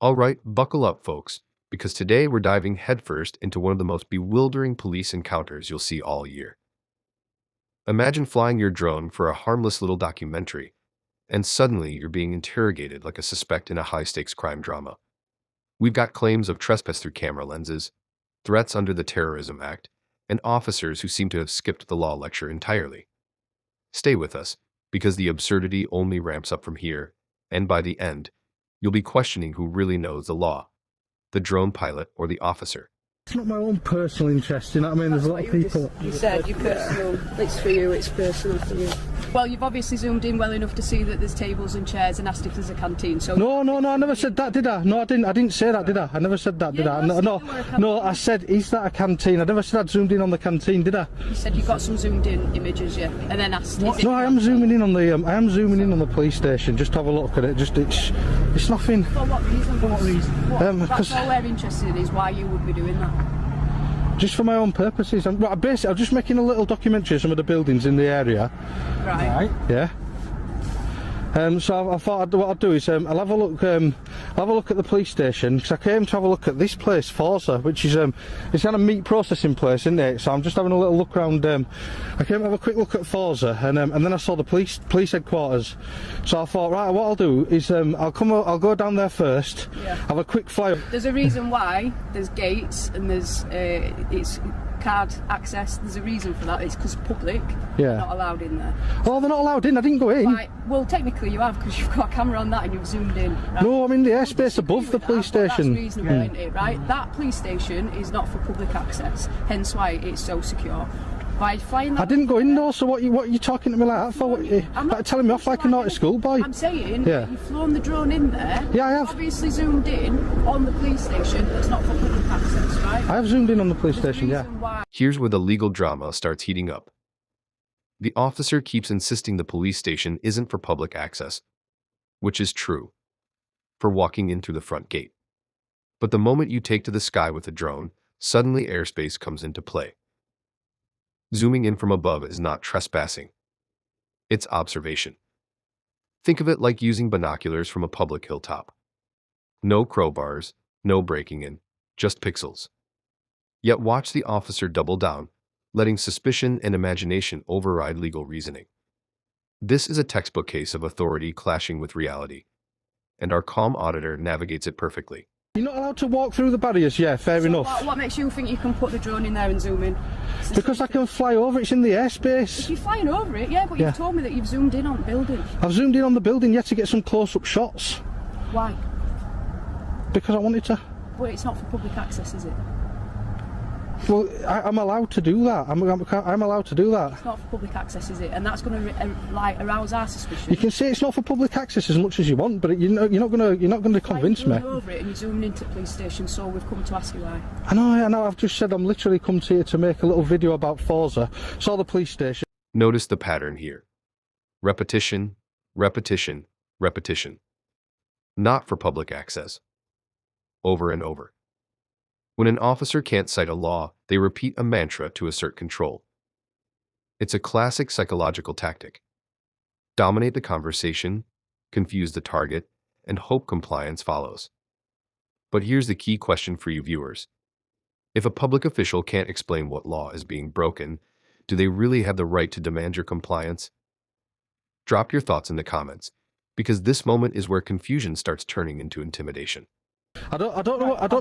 Alright, buckle up, folks, because today we're diving headfirst into one of the most bewildering police encounters you'll see all year. Imagine flying your drone for a harmless little documentary, and suddenly you're being interrogated like a suspect in a high-stakes crime drama. We've got claims of trespass through camera lenses, threats under the Terrorism Act, and officers who seem to have skipped the law lecture entirely. Stay with us, because the absurdity only ramps up from here, and by the end, you'll be questioning who really knows the law, the drone pilot or the officer. It's not my own personal interest, you know what I mean? There's a lot of people... You said your personal, it's for you, it's personal for you. Well, you've obviously zoomed in well enough to see that there's tables and chairs and asked if there's a canteen, so... No, I never said that, did I? No, I didn't say that, did I? I never said that, did I? No, I said, is that a canteen? I never said I'd zoomed in on the canteen, did I? You said you got some zoomed in images, yeah, and then asked... No, I am zooming in on the police station, just to have a look at it, it's nothing... For what reason? For what reason? Because all we're interested in is why you would be doing that. Just for my own purposes. I'm just making a little documentary of some of the buildings in the area. Right. Yeah. So I thought what I'll do is I'll have a look at the police station, because I came to have a look at this place, Forza, which is it's kind of meat processing place, isn't it? So I'm just having a little look around. I came to have a quick look at Forza, and then I saw the police headquarters. So I thought, right, what I'll do is I'll go down there first. Yeah. Have a quick fly. There's a reason why there's gates and there's it's card access. There's a reason for that. It's because public. Yeah. Not allowed in there. Oh, they're not allowed in. I didn't go in. Right. Well, technically you have, because you've got a camera on that and you've zoomed in. Right? No, I'm in the airspace above the police station. That's reasonable, isn't it? Right. That police station is not for public access. Hence why it's so secure. By flying that I didn't go in though, so what are you talking to me like that for? I'm not telling me off like a naughty schoolboy. I'm saying, yeah. You've flown the drone in there. Yeah, I have. Obviously zoomed in on the police station that's not for public access, right? I have zoomed in on the police station, yeah. Here's where the legal drama starts heating up. The officer keeps insisting the police station isn't for public access, which is true, for walking in through the front gate. But the moment you take to the sky with a drone, suddenly airspace comes into play. Zooming in from above is not trespassing. It's observation. Think of it like using binoculars from a public hilltop. No crowbars, no breaking in, just pixels. Yet watch the officer double down, letting suspicion and imagination override legal reasoning. This is a textbook case of authority clashing with reality, and our calm auditor navigates it perfectly. You're not allowed to walk through the barriers, yeah, fair enough. What makes you think you can put the drone in there and zoom in? Because I can fly over, it's in the airspace. If you're flying over it, yeah, but you've told me that you've zoomed in on the building. I've zoomed in on the building, yeah, to get some close-up shots. Why? Because I wanted to. Well, it's not for public access, is it? Well, I'm allowed to do that. I'm allowed to do that. It's not for public access, is it? And that's going to arouse our suspicion. You can say it's not for public access as much as you want, but you're not going to convince me. You're over it and you're zooming into the police station, so we've come to ask you why. I know. I've just said I'm literally come to here to make a little video about Forza. Saw the police station. Notice the pattern here. Repetition, repetition, repetition. Not for public access. Over and over. When an officer can't cite a law, they repeat a mantra to assert control. It's a classic psychological tactic. Dominate the conversation, confuse the target, and hope compliance follows. But here's the key question for you viewers. If a public official can't explain what law is being broken, do they really have the right to demand your compliance? Drop your thoughts in the comments, because this moment is where confusion starts turning into intimidation. I don't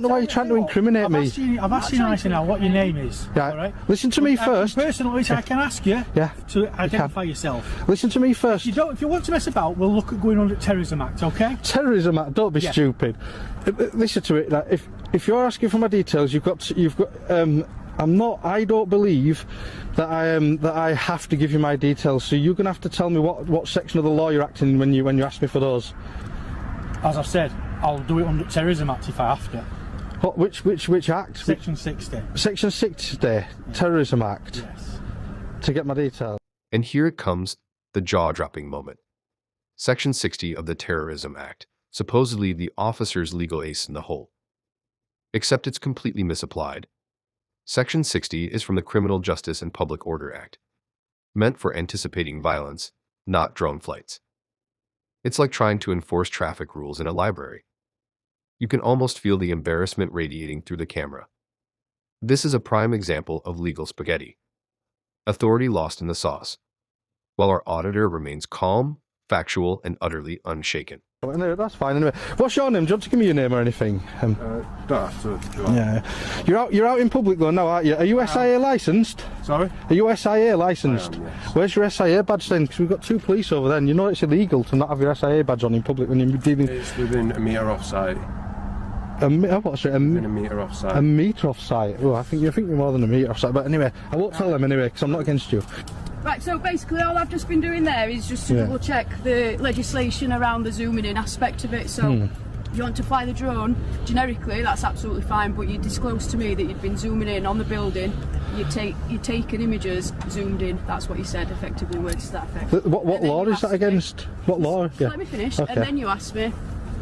know why you're trying to incriminate me. I've asked you nicely now what your name is. Yeah. All right? Listen to me first. Personally, I can ask you to identify you yourself. Listen to me first. If you want to mess about, we'll look at going under Terrorism Act, okay? Terrorism Act. Don't be stupid. Listen to it. Like, if you're asking for my details, you've got. I'm not. I don't believe that I have to give you my details. So you're gonna have to tell me what section of the law you're acting in when you ask me for those. As I've said, I'll do it under Terrorism Act if I have to. What, which act? Section 60. Section 60, Terrorism Act. Yes. To get my details. And here it comes, the jaw-dropping moment. Section 60 of the Terrorism Act, supposedly the officer's legal ace in the hole. Except it's completely misapplied. Section 60 is from the Criminal Justice and Public Order Act, meant for anticipating violence, not drone flights. It's like trying to enforce traffic rules in a library. You can almost feel the embarrassment radiating through the camera. This is a prime example of legal spaghetti. Authority lost in the sauce, while our auditor remains calm, factual, and utterly unshaken. Anyway, that's fine. Anyway, what's your name? Do you want to give me your name or anything? Don't have to. Yeah. You're out in public though now, aren't you? Are you SIA licensed? Sorry? Are you SIA licensed? I am, yes. Where's your SIA badge then? Because we've got two police over there, and you know it's illegal to not have your SIA badge on in public when you're dealing. It's within a metre off site. What's it? Within a metre off site. A metre off site. Oh, I think you're more than a metre off site. But anyway, I won't tell them anyway because I'm not against you. Right, so basically all I've just been doing there is just to double check the legislation around the zooming in aspect of it. So you want to fly the drone, generically that's absolutely fine, but you disclosed to me that you'd been zooming in on the building, you'd taken images zoomed in, that's what you said, effectively, words to that effect. What law is that against? What law? Yeah. Let me finish, Okay. and then you asked me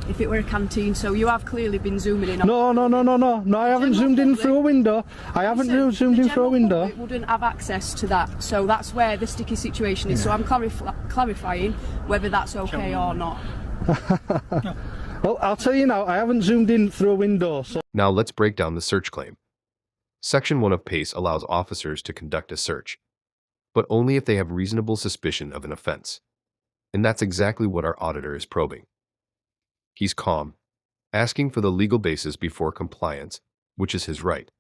if it were a canteen, so you have clearly been zooming in on No, I haven't zoomed in through a window. I haven't zoomed in through a window. The general public wouldn't have access to that, so that's where the sticky situation is. So I'm clarifying whether that's okay or not. Well, I'll tell you now, I haven't zoomed in through a window. So. Now let's break down the search claim. Section 1 of PACE allows officers to conduct a search, but only if they have reasonable suspicion of an offense. And that's exactly what our auditor is probing. He's calm, asking for the legal basis before compliance, which is his right.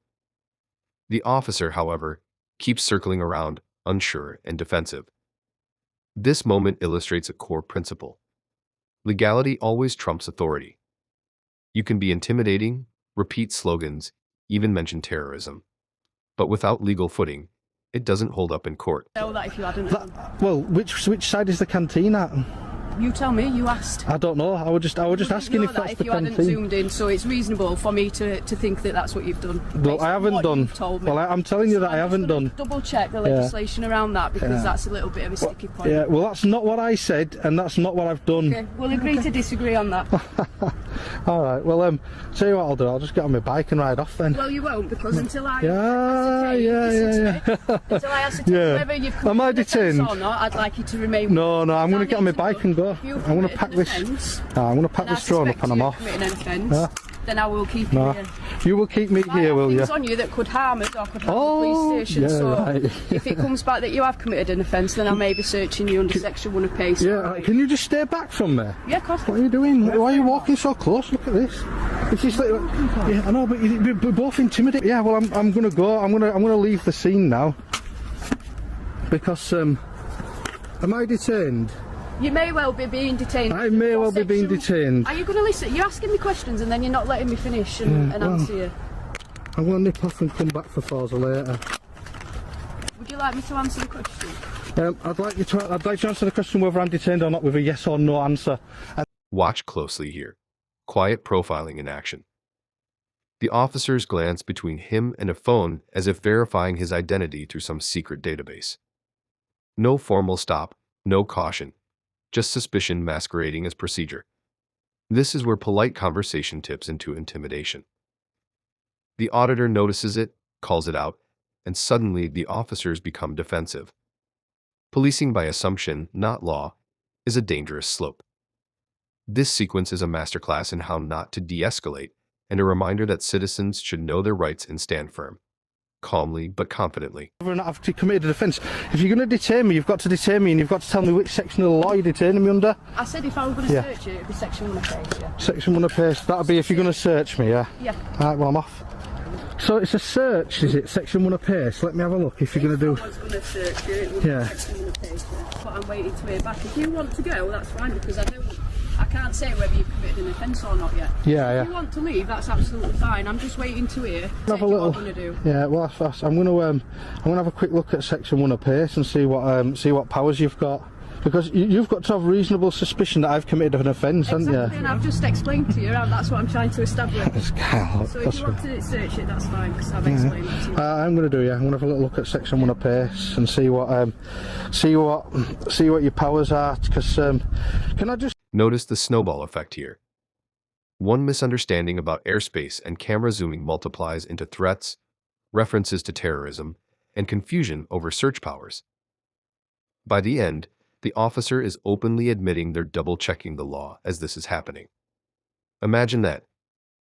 The officer, however, keeps circling around, unsure and defensive. This moment illustrates a core principle. Legality always trumps authority. You can be intimidating, repeat slogans, even mention terrorism. But without legal footing, it doesn't hold up in court. Know that if you hadn't. Well, which side is the canteen at? You tell me, you asked. I don't know. I was just asking if that's if the you hadn't canteen. zoomed in, so it's reasonable for me to think that that's what you've done. Well, I haven't done. Told me. Well, I'm telling you that I haven't done. Double check the legislation around that because that's a little bit of a sticky point. Yeah, well, that's not what I said, and that's not what I've done. Okay, we'll agree to disagree on that. All right. Well, tell you what I'll do. I'll just get on my bike and ride off then. Well, you won't because until I until I ascertain whether you've Am I committed an offence detained? or not, I'd like you to remain. No, I'm going to get on my need to bike know and go. if you've I'm going to committed pack an this. offence, I'm going to pack and I this drone up suspect and I'm you've off. committed an offence, Yeah. then I will keep you No. here. You will keep me I here, have will you? things on you that could harm us or could harm Oh, the police station. yeah, So right. if it comes back that you have committed an offence, then I may be searching you under Section 1 of PACE. Yeah. Can you just stay back from me? Yeah, of course. What are you doing? Why are you walking so close? Look at this. It's just like, yeah, I know, but we're both intimidated. Yeah, well, I'm going to go. I'm going to leave the scene now because am I detained? You may well be being detained. I may well be being detained. Are you going to listen? You're asking me questions and then you're not letting me finish and answer you. I'm going to nip off and come back for Forza later. Would you like me to answer the question? I'd like to answer the question whether I'm detained or not with a yes or no answer. Watch closely here. Quiet profiling in action. The officers glance between him and a phone as if verifying his identity through some secret database. No formal stop, no caution. Just suspicion masquerading as procedure. This is where polite conversation tips into intimidation. The auditor notices it, calls it out, and suddenly the officers become defensive. Policing by assumption, not law, is a dangerous slope. This sequence is a masterclass in how not to de-escalate and a reminder that citizens should know their rights and stand firm, calmly but confidently. Whether or not I've committed an offence. If you're going to detain me, you've got to detain me and you've got to tell me which section of the law you're detaining me under. I said if I were going to search you, it would be Section 1 of PACE, yeah. Section 1 of PACE, that'll be if you're going to search me, yeah? Yeah. Alright, well I'm off. So it's a search, is it? Section 1 of PACE. Let me have a look if you're going to do... If I was going to search you, it would be Yeah. Section 1 of PACE, yeah. But I'm waiting to hear back. If you want to go, that's fine because I can't say whether you've committed an offence or not yet. Yeah, If you want to leave, that's absolutely fine. I'm just waiting to hear Have a what little... I'm going to do. Yeah, well that's fast. I'm going to have a quick look at Section 1 of PACE and see what powers you've got. Because you've got to have reasonable suspicion that I've committed an offence, haven't you? Exactly, and I've just explained to you, and that's what I'm trying to establish. So if That's you want to search it, that's fine, because I've explained it to you. I'm going to do, yeah. I'm going to have a little look at Section 1 of PACE and see what your powers are. Because can I just... Notice the snowball effect here. One misunderstanding about airspace and camera zooming multiplies into threats, references to terrorism, and confusion over search powers. By the end, the officer is openly admitting they're double-checking the law as this is happening. Imagine that.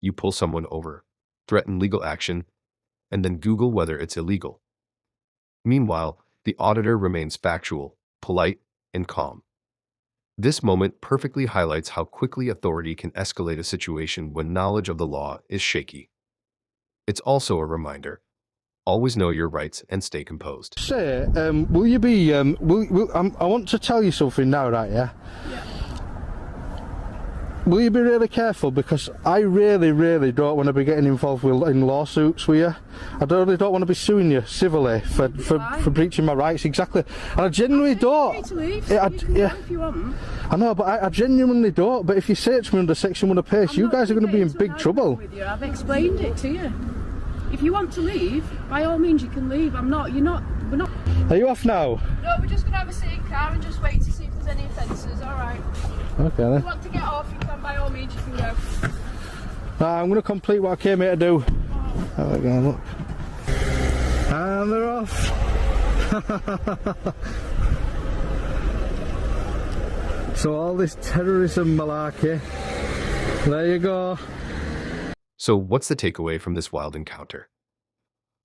You pull someone over, threaten legal action, and then Google whether it's illegal. Meanwhile, the auditor remains factual, polite, and calm. This moment perfectly highlights how quickly authority can escalate a situation when knowledge of the law is shaky. It's also a reminder: always know your rights and stay composed. Say, will you be, I want to tell you something now, right, yeah? Yeah. Will you be really careful, because I really don't want to be getting involved in lawsuits with you. I really don't want to be suing you civilly for breaching my rights, exactly. And I genuinely don't. You to leave, Yeah, you can go if you want. I know, but I genuinely don't. But if you search me under Section 1 of PACE, you guys are going to be in big trouble. With you. I've explained it to you. If you want to leave, by all means you can leave. we're not. Are you off now? No, we're just going to have a sit in car and just wait to see if there's any offences, alright? Okay then. If you want to get off, you can, by all means you can go. I'm going to complete what I came here to do. There we go, look. And they're off. So all this terrorism malarkey, there you go. So what's the takeaway from this wild encounter?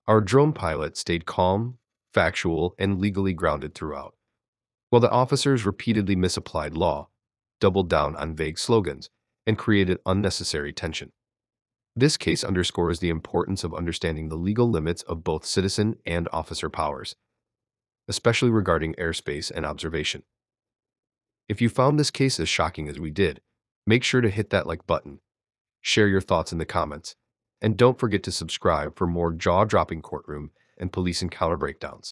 Our drone pilot stayed calm, factual, and legally grounded throughout, while the officers repeatedly misapplied law, doubled down on vague slogans, and created unnecessary tension. This case underscores the importance of understanding the legal limits of both citizen and officer powers, especially regarding airspace and observation. If you found this case as shocking as we did, make sure to hit that like button, share your thoughts in the comments, and don't forget to subscribe for more jaw-dropping courtroom and police encounter breakdowns.